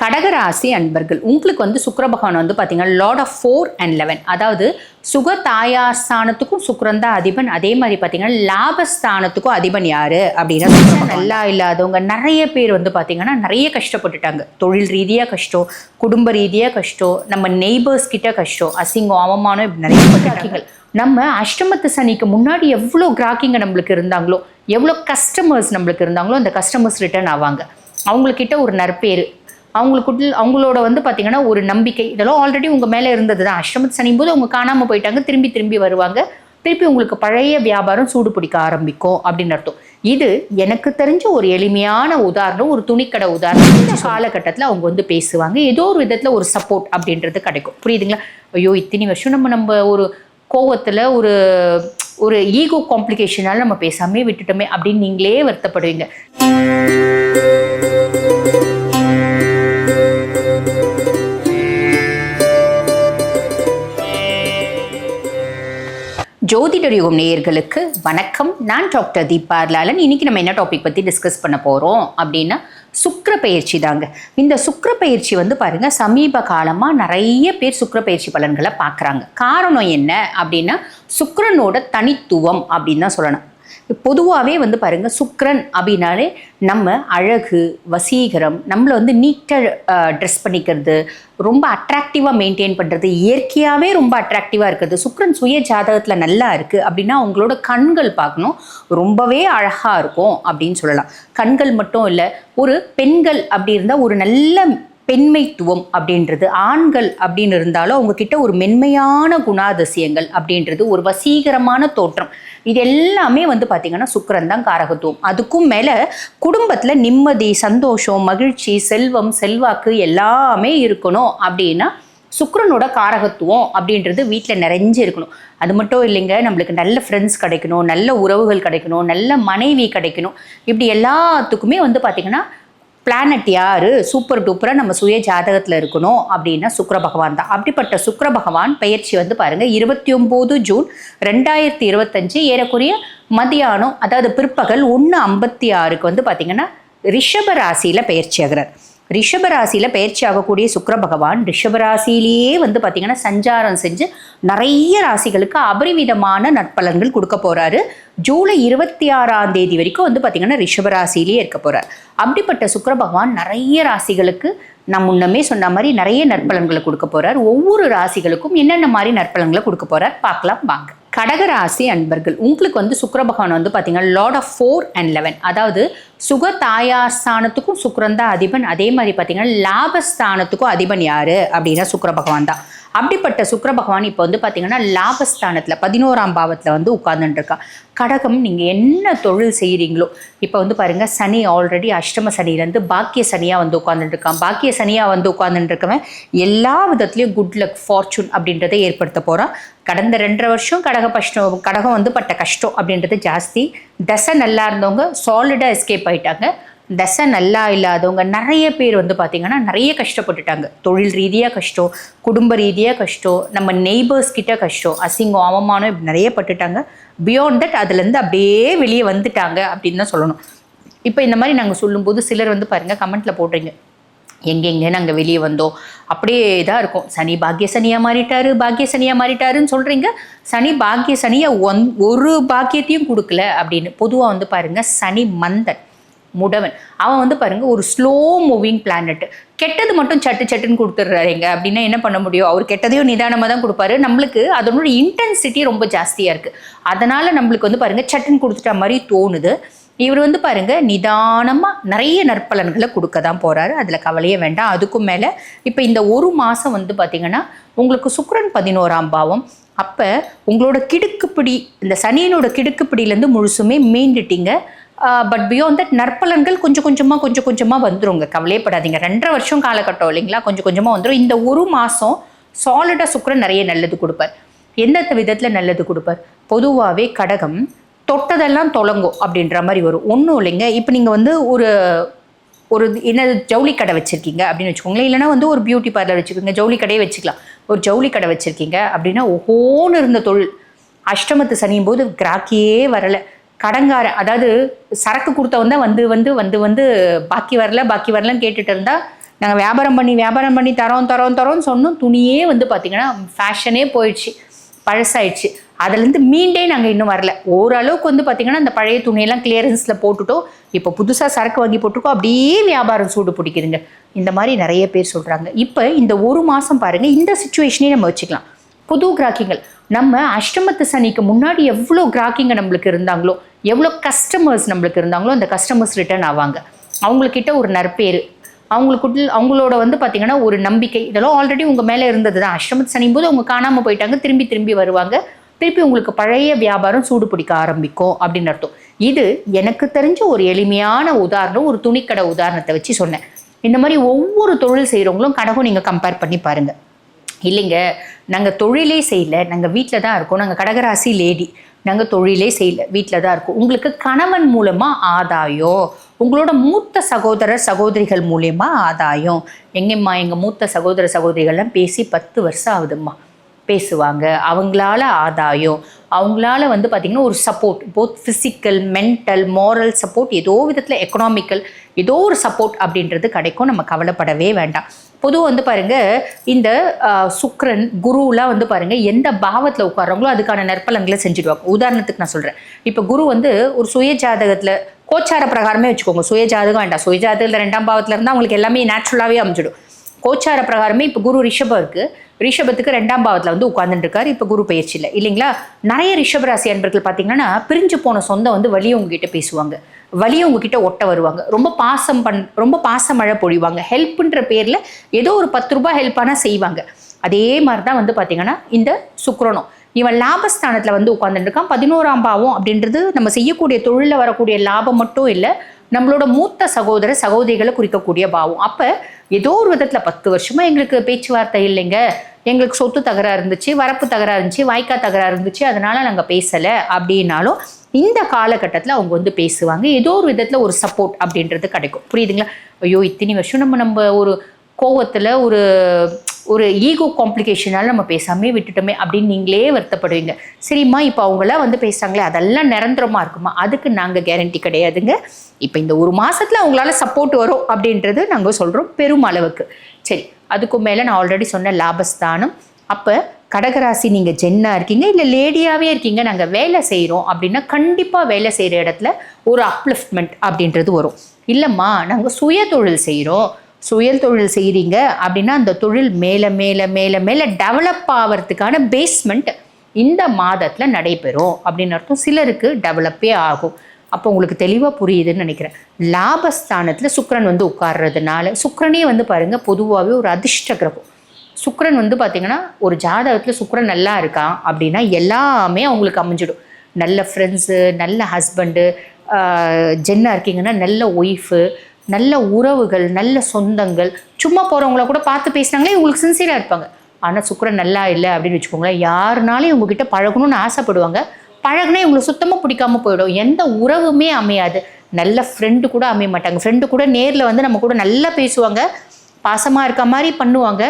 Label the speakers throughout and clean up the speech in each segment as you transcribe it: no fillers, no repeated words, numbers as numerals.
Speaker 1: கடகராசி அன்பர்கள் உங்களுக்கு வந்து சுக்கிர பகவான் வந்து பார்த்தீங்கன்னா லார்ட் ஆஃப் 4 and 11, அதாவது சுக தாயார் ஸ்தானத்துக்கும் சுக்கிரன் தான் அதிபன். அதே மாதிரி பார்த்தீங்கன்னா லாபஸ்தானத்துக்கும் அதிபன் யாரு அப்படின்னா நல்லா இல்லாதவங்க நிறைய பேர் வந்து பார்த்தீங்கன்னா நிறைய கஷ்டப்பட்டுட்டாங்க. தொழில் ரீதியாக கஷ்டம், குடும்ப ரீதியாக கஷ்டம், நம்ம நெய்பர்ஸ் கிட்ட கஷ்டம், அசிங்கம் அவமானம், இப்படி நிறைய பட்டுட்டாங்க. நம்ம அஷ்டமத்து சனிக்கு முன்னாடி எவ்வளோ கிராக்கிங்க நம்மளுக்கு இருந்தாங்களோ, எவ்வளோ கஸ்டமர்ஸ் நம்மளுக்கு இருந்தாங்களோ, அந்த கஸ்டமர்ஸ் ரிட்டர்ன் ஆவாங்க. அவங்கக்கிட்ட ஒரு நற்பேர், அவங்களோட வந்து பார்த்தீங்கன்னா ஒரு நம்பிக்கை, இதெல்லாம் ஆல்ரெடி உங்கள் மேலே இருந்தது தான். அஷ்டமத்து சனியும் போது அவங்க காணாமல் போயிட்டாங்க, திரும்பி வருவாங்க, திருப்பி உங்களுக்கு பழைய வியாபாரம் சூடு பிடிக்க ஆரம்பிக்கும் அப்படின்னு அர்த்தம். இது எனக்கு தெரிஞ்ச ஒரு எளிமையான உதாரணம், ஒரு துணிக்கடை உதாரணம். இந்த காலகட்டத்தில் அவங்க வந்து பேசுவாங்க, ஏதோ ஒரு விதத்தில் ஒரு சப்போர்ட் அப்படின்றது கிடைக்கும். புரியுதுங்களா? ஐயோ இத்தனை வருஷம் நம்ம ஒரு கோவத்தில் ஒரு ஈகோ காம்ப்ளிகேஷனால நம்ம பேசாமே விட்டுட்டோமே அப்படின்னு நீங்களே வருத்தப்படுவீங்க. ஜோதிடர் யுகம் நேயர்களுக்கு வணக்கம். நான் டாக்டர் தீபா லாலன். இன்னைக்கு நம்ம என்ன டாபிக் பற்றி டிஸ்கஸ் பண்ண போகிறோம் அப்படின்னா சுக்கிர பயிற்சி தாங்க. இந்த சுக்கிர பயிற்சி வந்து பாருங்க, சமீப காலமாக நிறைய பேர் சுக்கிர பயிற்சி பலன்களை பார்க்குறாங்க. காரணம் என்ன அப்படின்னா சுக்கிரனோட தனித்துவம் அப்படின்னு தான் சொல்லணும். பொதுவாகவே வந்து பாருங்க, சுக்கிரன் அப்படின்னாலே நம்ம அழகு, வசீகரம், நம்மளை வந்து நீட்டாக ட்ரெஸ் பண்ணிக்கிறது, ரொம்ப அட்ராக்டிவாக மெயின்டைன் பண்ணுறது, இயற்கையாகவே ரொம்ப அட்ராக்டிவாக இருக்கிறது. சுக்கிரன் சுய ஜாதகத்தில் நல்லா இருக்குது அப்படின்னா அவங்களோட கண்கள் பார்க்கணும், ரொம்பவே அழகாக இருக்கும் அப்படின்னு சொல்லலாம். கண்கள் மட்டும் இல்லை, ஒரு பெண்கள் அப்படி இருந்தால் ஒரு நல்ல பெண்மைத்துவம் அப்படின்றது, ஆண்கள் அப்படின்னு இருந்தாலும் அவங்கக்கிட்ட ஒரு மென்மையான குணாதிசயங்கள் அப்படின்றது, ஒரு வசீகரமான தோற்றம், இது எல்லாமே வந்து பார்த்திங்கன்னா சுக்கிரன் தான் காரகத்துவம். அதுக்கும் மேலே குடும்பத்தில் நிம்மதி, சந்தோஷம், மகிழ்ச்சி, செல்வம், செல்வாக்கு எல்லாமே இருக்கணும் அப்படின்னா சுக்கிரனோட காரகத்துவம் அப்படின்றது வீட்டில் நிறைஞ்சு இருக்கணும். அது மட்டும் இல்லைங்க, நம்மளுக்கு நல்ல ஃப்ரெண்ட்ஸ் கிடைக்கணும், நல்ல உறவுகள் கிடைக்கணும், நல்ல மனைவி கிடைக்கணும். இப்படி எல்லாத்துக்குமே வந்து பார்த்திங்கன்னா பிளானட் யார் சூப்பர் டூப்பராக நம்ம சுய ஜாதகத்தில் இருக்கணும் அப்படின்னா சுக்கிர பகவான் தான். அப்படிப்பட்ட சுக்கிர பகவான் பயிற்சி வந்து பாருங்கள் 29 ஜூன் 2025 ஏறக்குறைய மதியானம், அதாவது பிற்பகல் 1:56 வந்து பார்த்திங்கன்னா ரிஷப ராசியில் பயிற்சி ஆகிறார். ரிஷபராசியில் பயிற்சி ஆகக்கூடிய சுக்கிர பகவான் ரிஷபராசிலேயே வந்து பார்த்திங்கன்னா சஞ்சாரம் செஞ்சு நிறைய ராசிகளுக்கு அபரிவிதமான நற்பலன்கள் கொடுக்க போகிறாரு. ஜூலை 26 வரைக்கும் வந்து பார்த்திங்கன்னா ரிஷபராசிலேயே இருக்க போகிறார். அப்படிப்பட்ட சுக்கிர பகவான் நிறைய ராசிகளுக்கு நான் முன்னமே சொன்ன மாதிரி நிறைய நற்பலன்களை கொடுக்க போகிறார். ஒவ்வொரு ராசிகளுக்கும் என்னென்ன மாதிரி நற்பலன்களை கொடுக்க போகிறார் பார்க்கலாம் வாங்க. கடகராசி அன்பர்கள் உங்களுக்கு வந்து சுக்கிர பகவான் வந்து பார்த்தீங்கன்னா லார்ட் ஆஃப் 4 and 11, அதாவது சுக தாயார் ஸ்தானத்துக்கும் சுக்கிரன் தான் அதிபன். அதே மாதிரி பார்த்தீங்கன்னா லாபஸ்தானத்துக்கும் அதிபன் யாரு அப்படின்னா சுக்கிர பகவான் தான். அப்படிப்பட்ட சுக்கிர பகவான் இப்போ வந்து பார்த்தீங்கன்னா லாபஸ்தானத்தில் 11ஆம் பாவத்தில் வந்து உட்கார்ந்துட்டுருக்கா. கடகம், நீங்கள் என்ன தொழில் செய்கிறீங்களோ, இப்போ வந்து பாருங்கள் சனி ஆல்ரெடி அஷ்டம சனியிலேருந்து பாக்கிய சனியாக வந்து உட்காந்துட்டுருக்கான். பாக்கிய சனியாக வந்து உட்காந்துட்டுருக்கவன் எல்லா விதத்துலேயும் குட் லக், ஃபார்ச்சூன் அப்படின்றத ஏற்படுத்த போகிறான். கடந்த 2.5 வருஷம் கடகம் வந்து பட்ட கஷ்டம் அப்படின்றது ஜாஸ்தி. தசை நல்லா இருந்தவங்க சாலிடாக எஸ்கேப் ஆகிட்டாங்க. தசை நல்லா இல்லாதவங்க நிறைய பேர் வந்து பார்த்திங்கன்னா நிறைய கஷ்டப்பட்டுட்டாங்க. தொழில் ரீதியாக கஷ்டம், குடும்ப ரீதியாக கஷ்டம், நம்ம நெய்பர்ஸ் கிட்ட கஷ்டம், அசிங்கம் அவமானம், இப்படி நிறைய பட்டுட்டாங்க. பியாண்ட் தட் அதுலேருந்து அப்படியே வெளியே வந்துட்டாங்க அப்படின்னு தான் சொல்லணும். இப்போ இந்த மாதிரி நாங்கள் சொல்லும்போது சிலர் வந்து பாருங்கள் கமெண்ட்டில் போடுறீங்க, எங்கெங்கே நாங்கள் வெளியே வந்தோம், அப்படியே இதாக இருக்கும், சனி பாக்கிய சனியாக மாறிட்டாருன்னு சொல்கிறீங்க. சனி பாக்கிய சனியாக ஒரு பாக்கியத்தையும் கொடுக்கல அப்படின்னு. பொதுவாக வந்து பாருங்கள் சனி மந்தன், முடவன், அவன் வந்து பாருங்க ஒரு ஸ்லோ மூவிங் பிளானட். கெட்டது மட்டும் சட்டுன்னு கொடுத்துட்றாருங்க அப்படின்னா என்ன பண்ண முடியும்? அவர் கெட்டதையும் நிதானமாக தான் கொடுப்பாரு. நம்மளுக்கு அதனோட இன்டென்சிட்டி ரொம்ப ஜாஸ்தியாக இருக்குது. அதனால் நம்மளுக்கு வந்து பாருங்கள் சட்டுன்னு கொடுத்துட்ட மாதிரி தோணுது. இவர் வந்து பாருங்க நிதானமாக நிறைய நற்பலன்களை கொடுக்க தான் போகிறாரு, அதில் கவலையே வேண்டாம். அதுக்கும் மேலே இப்போ இந்த ஒரு மாதம் வந்து பார்த்திங்கன்னா உங்களுக்கு சுக்கிரன் 11ஆம் பாவம். அப்போ உங்களோட கிடுக்குப்பிடி, இந்த சனியினோட கிடுக்குப்பிடியிலேருந்து முழுசுமே மீண்டுட்டீங்க. பட் பியாண்ட் தட் நற்பலன்கள் கொஞ்சம் கொஞ்சமாக வந்துருங்க, கவலையப்படாதீங்க. 2.5 வருஷம் காலகட்டம் இல்லைங்களா, கொஞ்சம் கொஞ்சமாக வந்துடும். இந்த ஒரு மாதம் சாலிடாக சுக்கிரன் நிறைய நல்லது கொடுப்பார். எந்த விதத்தில் நல்லது கொடுப்பார்? பொதுவாகவே கடகம் தொட்டதெல்லாம் தொலங்கும் அப்படின்ற மாதிரி வரும். ஒன்றும் இல்லைங்க, இப்போ நீங்கள் வந்து ஒரு என்ன ஜவுளி கடை வச்சுருக்கீங்க அப்படின்னு வச்சுக்கோங்களேன், இல்லைனா வந்து ஒரு பியூட்டி பார்லர் வச்சுக்கோங்க, ஜவுளி கடையே வச்சுக்கலாம். ஒரு ஜவுளி கடை வச்சுருக்கீங்க அப்படின்னா ஒவ்வொன்று இருந்த தொழில் அஷ்டமத்து சனியும் போது கிராக்கியே வரலை. கடங்கார, அதாவது சரக்கு கொடுத்தவன் தான் வந்து பாக்கி வரலன்னு கேட்டுட்டு இருந்தா நாங்கள் வியாபாரம் பண்ணி தரோன்னு சொன்னோம். துணியே வந்து பார்த்திங்கன்னா ஃபேஷனே போயிடுச்சு, பழசாயிடுச்சு. அதுலேருந்து மீண்டே நாங்கள் இன்னும் வரல. ஓரளவுக்கு வந்து பார்த்திங்கன்னா அந்த பழைய துணியெல்லாம் கிளியரன்ஸில் போட்டுட்டோம். இப்போ புதுசாக சரக்கு வாங்கி போட்டிருக்கோம், அப்படியே வியாபாரம் சூடு பிடிக்குதுங்க. இந்த மாதிரி நிறைய பேர் சொல்கிறாங்க. இப்போ இந்த ஒரு மாதம் பாருங்கள், இந்த சுச்சுவேஷனே நம்ம வச்சுக்கலாம். புது கிராக்கிங்கள், நம்ம அஷ்டமத்து சனிக்கு முன்னாடி எவ்வளோ கிராக்கிங்க நம்மளுக்கு இருந்தாங்களோ, எவ்வளோ கஸ்டமர்ஸ் நம்மளுக்கு இருந்தாங்களோ, அந்த கஸ்டமர்ஸ் ரிட்டர்ன் ஆவாங்க. அவங்கக்கிட்ட ஒரு நற்பேர், அவங்களோட வந்து பார்த்திங்கன்னா ஒரு நம்பிக்கை, இதெல்லாம் ஆல்ரெடி உங்கள் மேலே இருந்தது தான். அஷ்டமத்து சனியும் போது அவங்க காணாமல் போயிட்டாங்க, திரும்பி வருவாங்க. திருப்பி உங்களுக்கு பழைய வியாபாரம் சூடு பிடிக்க ஆரம்பிக்கும் அப்படின்னு அர்த்தம். இது எனக்கு தெரிஞ்ச ஒரு எளிமையான உதாரணம், ஒரு துணிக்கடை உதாரணத்தை வச்சு சொன்னேன். இந்த மாதிரி ஒவ்வொரு தொழில் செய்கிறவங்களும் கடகம் நீங்கள் கம்பேர் பண்ணி பாருங்கள். இல்லைங்க, நாங்கள் தொழிலே செய்யலை, நாங்கள் வீட்டில் தான் இருக்கோம், நாங்கள் கடகராசி லேடி, நாங்கள் தொழிலே செய்யலை, வீட்டில் தான் இருக்கோம். உங்களுக்கு கணவன் மூலமாக ஆதாயம், உங்களோட மூத்த சகோதரிகள் மூலயமா ஆதாயம். எங்கேம்மா, எங்கள் மூத்த சகோதரிகள்லாம் பேசி 10 வருஷம் ஆகுதும்மா, பேசுவாங்க. அவங்களால ஆதாயம், அவங்களால வந்து பார்த்திங்கன்னா ஒரு support, both physical, mental, moral support, ஏதோ விதத்தில் எக்கனாமிக்கல், ஏதோ ஒரு சப்போர்ட் அப்படின்றது கிடைக்கும். நம்ம கவலைப்படவே வேண்டாம். பொதுவாக வந்து பாருங்கள், இந்த சுக்கிரன் குருலாம் வந்து பாருங்கள் எந்த பாவத்தில் உட்கார்றாங்களோ அதுக்கான நற்பலன்களை செஞ்சுடுவாங்க. உதாரணத்துக்கு நான் சொல்கிறேன், இப்போ குரு வந்து ஒரு சுய ஜாதகத்தில் கோச்சார பிரகாரமே வச்சுக்கோங்க, சுய ஜாதகம் வேண்டாம், சுய ஜாதகத்தில் 2ஆம் பாவத்தில் இருந்தால் அவங்களுக்கு எல்லாமே நேச்சுரலாகவே அமைஞ்சிடும். கோச்சார பிரகாரமே இப்போ குரு ரிஷபம் இருக்குது, ரிஷபத்துக்கு 2ஆம் பாவத்தில் வந்து உட்காந்துட்டுருக்காரு. இப்போ குரு பயிற்சியில் இல்லைங்களா. நிறைய ரிஷபராசி அன்பர்கள் பார்த்தீங்கன்னா பிரிஞ்சு போன சொந்தம் வந்து வழியை உங்ககிட்ட பேசுவாங்க, வழியை உங்ககிட்ட ஒட்ட வருவாங்க, ரொம்ப பாசமழை பொழிவாங்க, ஹெல்ப்புன்ற பேரில் ஏதோ ஒரு 10 ரூபாய் ஹெல்ப் ஆனால் செய்வாங்க. அதே மாதிரி தான் வந்து பார்த்திங்கன்னா இந்த சுக்கிரனும், இவன் லாபஸ்தானத்தில் வந்து உட்காந்துட்டுருக்கான். 11ஆம் பாவம் அப்படின்றது நம்ம செய்யக்கூடிய தொழிலில் வரக்கூடிய லாபம் மட்டும் இல்லை, நம்மளோட மூத்த சகோதரிகளை குறிக்கக்கூடிய பாவம். அப்போ ஏதோ ஒரு விதத்தில் 10 வருஷமாக எங்களுக்கு பேச்சுவார்த்தை இல்லைங்க, எங்களுக்கு சொத்து தகராறு இருந்துச்சு, வரப்பு தகராறு இருந்துச்சு, வாய்க்கா தகராறு இருந்துச்சு, அதனால் நாங்கள் பேசலை அப்படின்னாலும் இந்த காலகட்டத்தில் அவங்க வந்து பேசுவாங்க. ஏதோ ஒரு விதத்தில் ஒரு சப்போர்ட் அப்படின்றது கிடைக்கும். புரியுதுங்களா. ஐயோ இத்தனை வருஷம் நம்ம ஒரு கோவத்தில் ஒரு ஈகோ காம்ப்ளிகேஷனால் நம்ம பேசாமே விட்டுட்டோமே அப்படின்னு நீங்களே வருத்தப்படுவீங்க. சரிம்மா, இப்போ அவங்களாம் வந்து பேசுகிறாங்களே அதெல்லாம் நிரந்தரமாக இருக்குமா? அதுக்கு நாங்கள் கேரண்டி கிடையாதுங்க. இப்போ இந்த ஒரு மாதத்தில் அவங்களால சப்போர்ட் வரும் அப்படின்றது நாங்கள் சொல்கிறோம் பெரும் அளவுக்கு. சரி, அதுக்கும் மேலே நான் ஆல்ரெடி சொன்ன லாபஸ்தானம். அப்போ கடகராசி நீங்கள் ஜென்னாக இருக்கீங்க, இல்லை லேடியாகவே இருக்கீங்க, நாங்கள் வேலை செய்கிறோம் அப்படின்னா கண்டிப்பாக வேலை செய்கிற இடத்துல ஒரு அப்லிஃப்ட்மெண்ட் அப்படின்றது வரும். இல்லைம்மா, நாங்கள் சுய தொழில் செய்கிறீங்க அப்படின்னா அந்த தொழில் மேலே மேலே மேலே மேலே டெவலப் ஆகிறதுக்கான பேஸ்மெண்ட் இந்த மாதத்தில் நடைபெறும் அப்படின்னு அர்த்தம். சிலருக்கு டெவலப்பே ஆகும். அப்போ உங்களுக்கு தெளிவாக புரியுதுன்னு நினைக்கிறேன். லாபஸ்தானத்தில் சுக்கிரன் வந்து உட்கார்றதுனால, சுக்கிரனே வந்து பாருங்கள் பொதுவாகவே ஒரு அதிர்ஷ்ட கிரகம். சுக்கிரன் வந்து பார்த்திங்கன்னா ஒரு ஜாதகத்தில் சுக்கிரன் நல்லா இருக்கான் அப்படின்னா எல்லாமே அவங்களுக்கு அமைஞ்சிடும். நல்ல ஃப்ரெண்ட்ஸு, நல்ல ஹஸ்பண்டு, ஜென்னாக இருக்கீங்கன்னா நல்ல ஒய்ஃபு, நல்ல உறவுகள், நல்ல சொந்தங்கள், சும்மா போகிறவங்கள கூட பார்த்து பேசினாங்களே இவங்களுக்கு சின்சியராக இருப்பாங்க. ஆனால் சுக்கிரன் நல்லா இல்லை அப்படின்னு வச்சுக்கோங்களேன், யாருனாலும் இவங்ககிட்ட பழகணும்னு ஆசைப்படுவாங்க, பழகுனா இவங்களுக்கு சுத்தமாக பிடிக்காமல் போயிடும், எந்த உறவுமே அமையாது, நல்ல ஃப்ரெண்டு கூட அமைய மாட்டாங்க. ஃப்ரெண்டு கூட நேரில் வந்து நம்ம கூட நல்லா பேசுவாங்க, பாசமாக இருக்க மாதிரி பண்ணுவாங்க,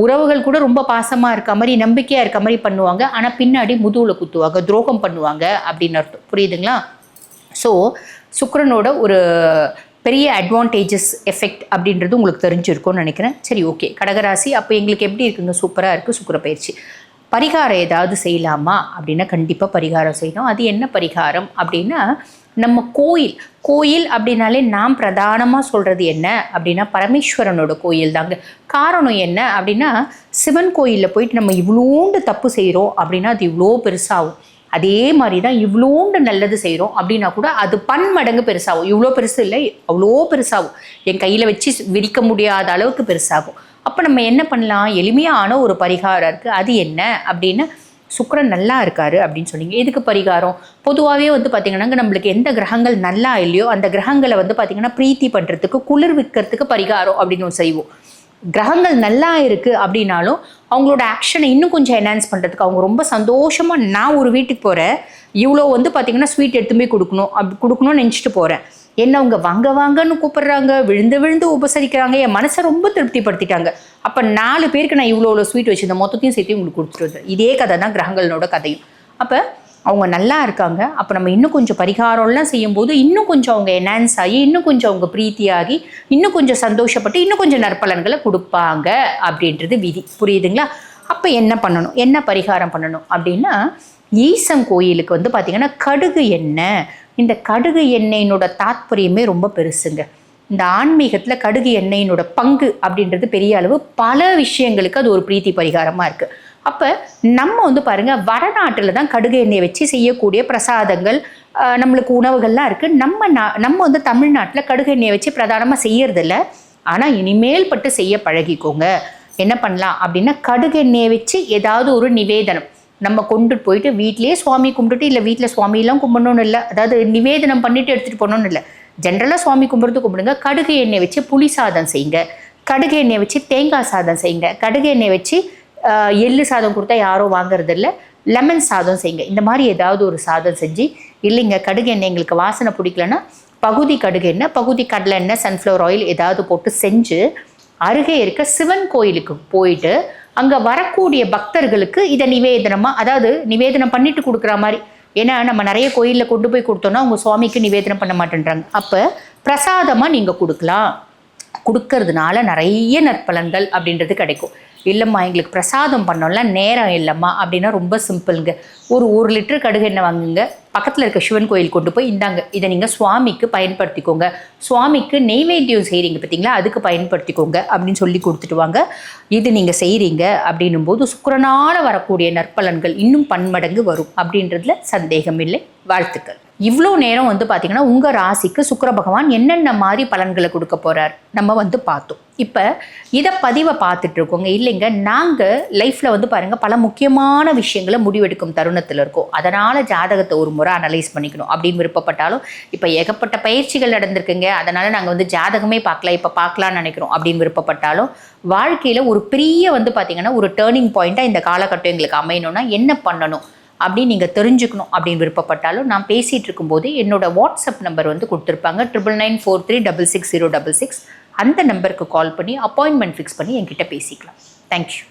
Speaker 1: உறவுகள் கூட ரொம்ப பாசமாக இருக்க மாதிரி நம்பிக்கையாக இருக்க மாதிரி பண்ணுவாங்க, ஆனால் பின்னாடி முதுகில் குத்துவாங்க, துரோகம் பண்ணுவாங்க அப்படின்னு அர்த்தம். புரியுதுங்களா. ஸோ சுக்கிரனோட ஒரு பெரிய அட்வான்டேஜஸ் எஃபெக்ட் அப்படின்றது உங்களுக்கு தெரிஞ்சிருக்கும்னு நினைக்கிறேன். சரி, ஓகே. கடகராசி அப்போ எங்களுக்கு எப்படி இருக்குங்க? சூப்பராக இருக்குது சுக்கிர பயிற்சி. பரிகாரம் ஏதாவது செய்யலாமா அப்படின்னா கண்டிப்பாக பரிகாரம் செய்யணும். அது என்ன பரிகாரம் அப்படின்னா, நம்ம கோயில் அப்படின்னாலே நாம் பிரதானமாக சொல்கிறது என்ன அப்படின்னா பரமேஸ்வரனோட கோயில் தாங்க. காரணம் என்ன அப்படின்னா, சிவன் கோயிலில் போயிட்டு நம்ம இவ்வளோண்டு தப்பு செய்கிறோம் அப்படின்னா அது இவ்வளோ பெருசாகும். அதே மாதிரி தான் இவ்வளோண்டு நல்லது செய்கிறோம் அப்படின்னா கூட அது பன்மடங்கு பெருசாகும். இவ்வளோ பெருசு இல்லை, அவ்வளோ பெருசாகும். என் கையில் வச்சு விரிக்க முடியாத அளவுக்கு பெருசாகும். அப்போ நம்ம என்ன பண்ணலாம்? எளிமையான ஒரு பரிகாரம் இருக்குது. அது என்ன அப்படின்னா, சுக்கிரன் நல்லா இருக்காரு அப்படின்னு சொன்னீங்க. எதுக்கு பரிகாரம்? பொதுவாகவே வந்து பார்த்திங்கன்னா நம்மளுக்கு எந்த கிரகங்கள் நல்லா இல்லையோ அந்த கிரகங்களை வந்து பார்த்திங்கன்னா பிரீத்தி பண்ணுறதுக்கு, குளிர்விக்கிறதுக்கு பரிகாரம் அப்படின்னு ஒன்று செய்வோம். கிரகங்கள் நல்லா இருக்குது அப்படின்னாலும் அவங்களோட ஆக்ஷனை இன்னும் கொஞ்சம் என்ஹான்ஸ் பண்ணுறதுக்கு, அவங்க ரொம்ப சந்தோஷமாக நான் ஒரு வீட்டுக்கு போகிறேன், இவ்வளோ வந்து பார்த்திங்கன்னா ஸ்வீட் எடுத்து போய் கொடுக்கணும்னு நினச்சிட்டு போகிறேன், என்ன அவங்க வாங்கன்னு கூப்பிடுறாங்க, விழுந்து உபசரிக்கிறாங்க, என் மனசை ரொம்ப திருப்திப்படுத்திட்டாங்க, அப்போ 4 பேருக்கு நான் இவ்வளோ ஸ்வீட் வச்சுருந்தேன், மொத்தத்தையும் சேர்த்து உங்களுக்கு கொடுத்துட்டு வந்தேன். இதே கதை தான் கிரகங்களோட கதையும். அப்போ அவங்க நல்லா இருக்காங்க. அப்போ நம்ம இன்னும் கொஞ்சம் பரிகாரம்லாம் செய்யும்போது இன்னும் கொஞ்சம் அவங்க என்ஹான்ஸ் ஆகி இன்னும் கொஞ்சம் அவங்க பிரீத்தியாகி இன்னும் கொஞ்சம் சந்தோஷப்பட்டு இன்னும் கொஞ்சம் நற்பலன்களை கொடுப்பாங்க அப்படின்றது விதி. புரியுதுங்களா? அப்போ என்ன பண்ணணும், என்ன பரிகாரம் பண்ணணும் அப்படின்னா, ஈசன் கோயிலுக்கு வந்து பார்த்திங்கன்னா கடுகு எண்ணெய், இந்த கடுகு எண்ணெயினோட தாத்பரியமே ரொம்ப பெருசுங்க. இந்த ஆன்மீகத்தில் கடுகு எண்ணெயினோட பங்கு அப்படின்றது பெரிய அளவு, பல விஷயங்களுக்கு அது ஒரு பிரீத்தி பரிகாரமாக இருக்குது. அப்போ நம்ம வந்து பாருங்கள், வடநாட்டில் தான் கடுகு எண்ணெயை வச்சு செய்யக்கூடிய பிரசாதங்கள் நம்மளுக்கு உணவுகள்லாம் இருக்குது. நம்ம வந்து தமிழ்நாட்டில் கடுகு எண்ணெயை வச்சு பிரதானமாக செய்யறதில்ல. ஆனால் இனிமேல் பட்டு செய்ய பழகிக்கோங்க. என்ன பண்ணலாம் அப்படின்னா, கடுகு எண்ணெயை வச்சு ஏதாவது ஒரு நிவேதனம் நம்ம கொண்டுட்டு போயிட்டு வீட்லேயே சுவாமி கும்பிட்டுட்டு, இல்லை வீட்டில் சுவாமியெல்லாம் கும்பிடணும்னு இல்லை, அதாவது நிவேதனம் பண்ணிட்டு எடுத்துகிட்டு போகணுன்னு இல்லை, ஜென்ரலாக சுவாமி கும்பிட்றது கும்பிடுங்க. கடுகு எண்ணெய் வச்சு புளி சாதம் செய்யுங்க, கடுகு எண்ணெய் வச்சு தேங்காய் சாதம் செய்யுங்க, கடுகு எண்ணெய் வச்சு எள்ளு சாதம் கொடுத்தா யாரும் வாங்குறது இல்லை, லெமன் சாதம் செய்யுங்க. இந்த மாதிரி ஏதாவது ஒரு சாதம் செஞ்சு, இல்லைங்க கடுகு எண்ணெய் எங்களுக்கு வாசனை பிடிக்கலன்னா பகுதி கடுகு எண்ணெய் பகுதி கடலை எண்ணெய் சன்ஃப்ளவர் ஆயில் ஏதாவது போட்டு செஞ்சு அருகே இருக்க சிவன் கோயிலுக்கு போயிட்டு அங்கே வரக்கூடிய பக்தர்களுக்கு இதை நிவேதனமாக, அதாவது நிவேதனம் பண்ணிட்டு கொடுக்குற மாதிரி. ஏன்னா நம்ம நிறைய கோயிலில் கொண்டு போய் கொடுத்தோன்னா அவங்க சுவாமிக்கு நிவேதனம் பண்ண மாட்டேன்றாங்க. அப்போ பிரசாதமாக நீங்கள் கொடுக்கலாம். கொடுக்கறதுனால நிறைய நற்பலன்கள் அப்படின்றது கிடைக்கும். இல்லைம்மா எங்களுக்கு பிரசாதம் பண்ணோம்ல நேரம் இல்லைம்மா அப்படின்னா ரொம்ப சிம்பிளுங்க. ஒரு லிட்டர் கடுகு எண்ணெய் வாங்குங்க, பக்கத்தில் இருக்க சிவன் கோயில் கொண்டு போய் இந்தாங்க, இதை நீங்கள் சுவாமிக்கு பயன்படுத்திக்கோங்க, சுவாமிக்கு நெய்வேத்தியம் செய்கிறீங்க பார்த்தீங்களா, அதுக்கு பயன்படுத்திக்கோங்க அப்படின்னு சொல்லி கொடுத்துட்டு வாங்க. இது நீங்கள் செய்கிறீங்க அப்படின்னும் போது சுக்கிரனால் வரக்கூடிய நற்பலன்கள் இன்னும் பன்மடங்கு வரும் அப்படின்றதுல சந்தேகம் இல்லை. வாழ்த்துக்கள். இவ்வளோ நேரம் வந்து பார்த்திங்கன்னா உங்கள் ராசிக்கு சுக்கிர பகவான் என்னென்ன மாதிரி பலன்களை கொடுக்க போகிறார் நம்ம வந்து பார்த்தோம். இப்போ இதை பதிவை பார்த்துட்டு இருக்கோங்க. இல்லைங்க, நாங்கள் லைஃப்பில் வந்து பாருங்கள் பல முக்கியமான விஷயங்களை முடிவெடுக்கும் தருணத்தில் இருக்கோம். அதனால் ஜாதகத்தை ஒரு முறை அனலைஸ் பண்ணிக்கணும் அப்படின்னு விருப்பப்பட்டாலும், இப்போ ஏகப்பட்ட பயிற்சிகள் நடந்திருக்குங்க, அதனால் நாங்கள் வந்து ஜாதகமே பார்க்கல, இப்போ பார்க்கலான்னு நினைக்கிறோம் அப்படின்னு விருப்பப்பட்டாலும், வாழ்க்கையில் ஒரு பெரிய வந்து பார்த்திங்கன்னா ஒரு டேர்னிங் பாயிண்ட்டாக இந்த காலகட்டம் எங்களுக்கு அமையணும்னா என்ன பண்ணணும் அப்படின்னு நீங்கள் தெரிஞ்சுக்கணும் அப்படின்னு விருப்பப்பட்டாலும், நான் பேசிகிட்டு இருக்கும்போது என்னோட வாட்ஸ்அப் நம்பர் வந்து கொடுத்துருப்பாங்க, 9994366066. அந்த நம்பருக்கு கால் பண்ணி அப்பாயின்மெண்ட் ஃபிக்ஸ் பண்ணி என்கிட்ட பேசிக்கலாம். தேங்க்யூ.